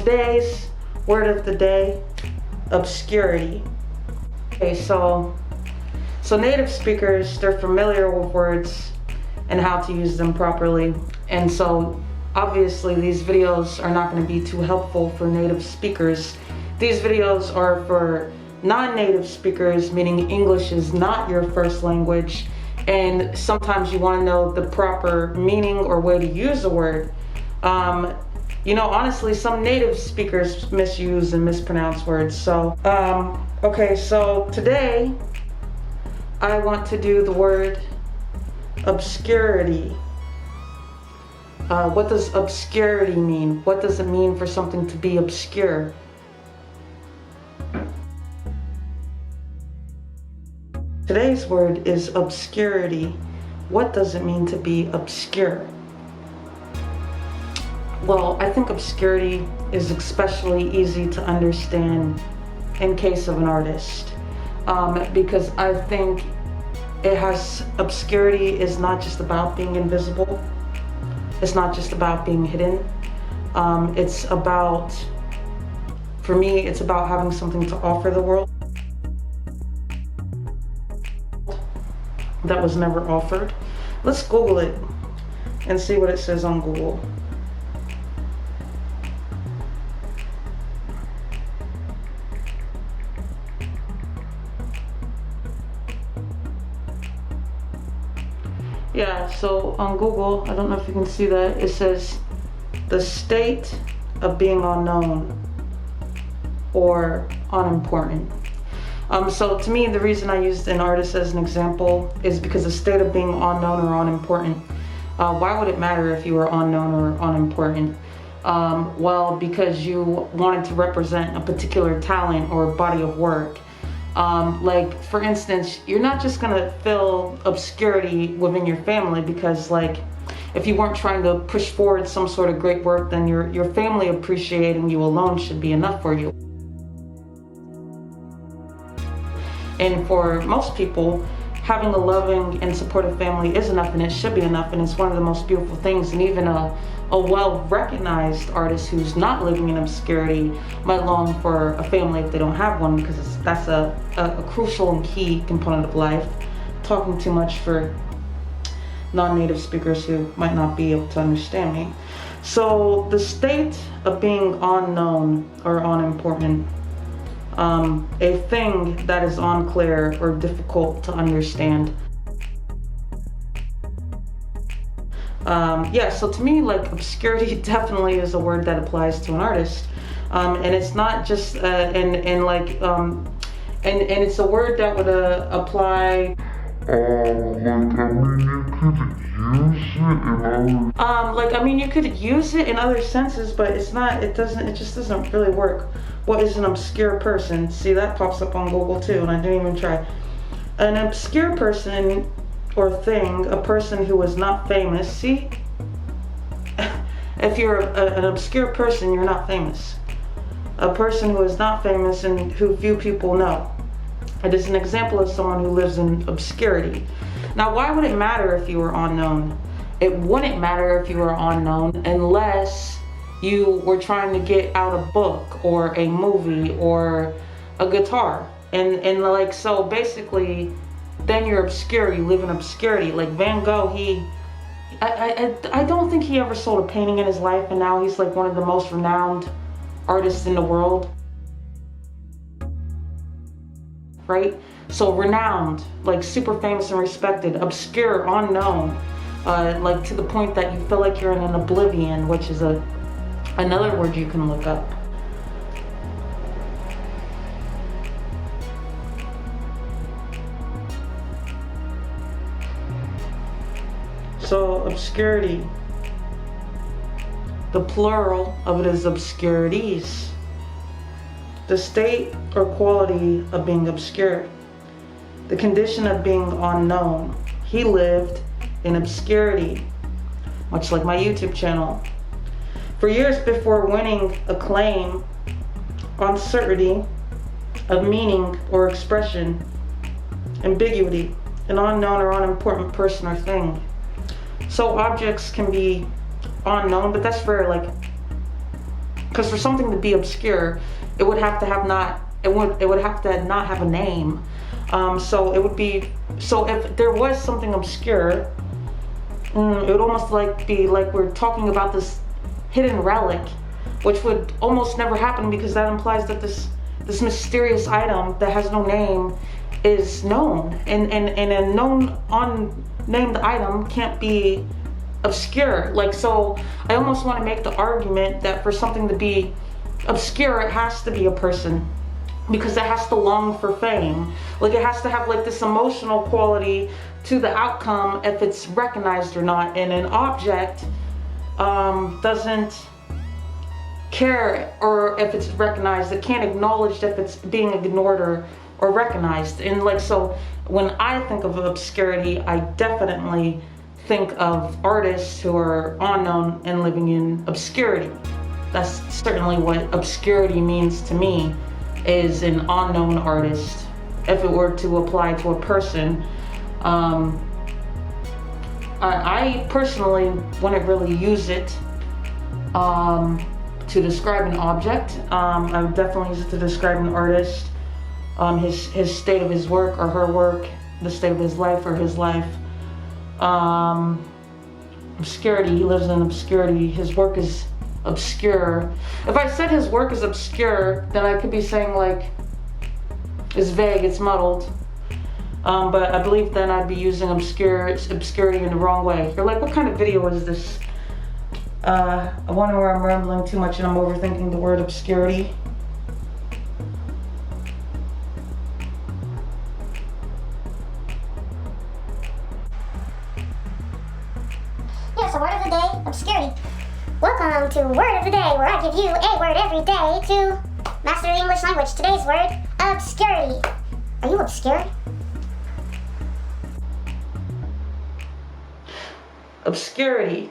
today's word of the day, obscurity. Okay, so native speakers, they're familiar with words and how to use them properly. And so obviously these videos are not going to be too helpful for native speakers. These videos are for non-native speakers, meaning English is not your first language, and sometimes you want to know the proper meaning or way to use a word. You know, honestly, some native speakers misuse and mispronounce words. So, okay, so today I want to do the word obscurity. What does obscurity mean? What does it mean for something to be obscure? Today's word is obscurity. What does it mean to be obscure? Well, I think obscurity is especially easy to understand in case of an artist, because I think obscurity is not just about being invisible. It's not just about being hidden. It's about, for me, it's about having something to offer the world that was never offered. Let's Google it and see what it says on Google. Yeah, so on Google, I don't know if you can see that, it says the state of being unknown or unimportant. So to me, the reason I used an artist as an example is because the state of being unknown or unimportant. Why would it matter if you were unknown or unimportant? Well, because you wanted to represent a particular talent or body of work. Like, for instance, you're not just gonna fill obscurity within your family, because like, if you weren't trying to push forward some sort of great work, then your family appreciating you alone should be enough for you. And for most people, having a loving and supportive family is enough, and it should be enough, and it's one of the most beautiful things. And even a well-recognized artist who's not living in obscurity might long for a family if they don't have one, because that's a crucial and key component of life. Talking too much for non-native speakers who might not be able to understand me. So the state of being unknown or unimportant, a thing that is unclear or difficult to understand. Yeah, so to me, like, obscurity definitely is a word that applies to an artist, and it's not just and it's a word that would apply. I mean, you could use it in other senses, but it's not. It just doesn't really work. What is an obscure person? See, that pops up on Google too, and I didn't even try. An obscure person or thing, a person who is not famous. See, if you're an obscure person, you're not famous. A person who is not famous and who few people know. It is an example of someone who lives in obscurity. Now, why would it matter if you were unknown? It wouldn't matter if you were unknown unless you were trying to get out a book or a movie or a guitar. And like, so basically, then you're obscure, you live in obscurity. Like Van Gogh, I don't think he ever sold a painting in his life, and now he's like one of the most renowned artists in the world. Right? So renowned, like super famous and respected, obscure, unknown, like to the point that you feel like you're in an oblivion, which is another word you can look up. So obscurity, the plural of it is obscurities. The state or quality of being obscure. The condition of being unknown. He lived in obscurity, much like my YouTube channel. For years before winning acclaim, uncertainty of meaning or expression, ambiguity, an unknown or unimportant person or thing. So objects can be unknown, but that's for like Because for something to be obscure, it would have to have not, it would have to not have a name. So it would be, so if there was something obscure, it would almost like be like we're talking about this hidden relic, which would almost never happen, because that implies that this mysterious item that has no name is known, and a known unnamed item can't be obscure. Like, so I almost want to make the argument that for something to be obscure, it has to be a person, because it has to long for fame. Like, it has to have like this emotional quality to the outcome if it's recognized or not. And an object doesn't care or if it's recognized. It can't acknowledge if it's being ignored or recognized. And like, so when I think of obscurity, I definitely think of artists who are unknown and living in obscurity. That's certainly what obscurity means to me, is an unknown artist. If it were to apply to a person, I personally wouldn't really use it to describe an object. I would definitely use it to describe an artist, his state of his work or her work, the state of his life or his life. Obscurity, he lives in obscurity. His work is obscure. If I said his work is obscure, then I could be saying like, it's vague, it's muddled. But I believe then I'd be using obscurity in the wrong way. You're like, what kind of video is this? I wonder where I'm rambling too much and I'm overthinking the word obscurity. Here's a word of the day, obscurity. Welcome to Word of the Day, where I give you a word every day to master the English language. Today's word, obscurity. Are you obscure? Obscurity.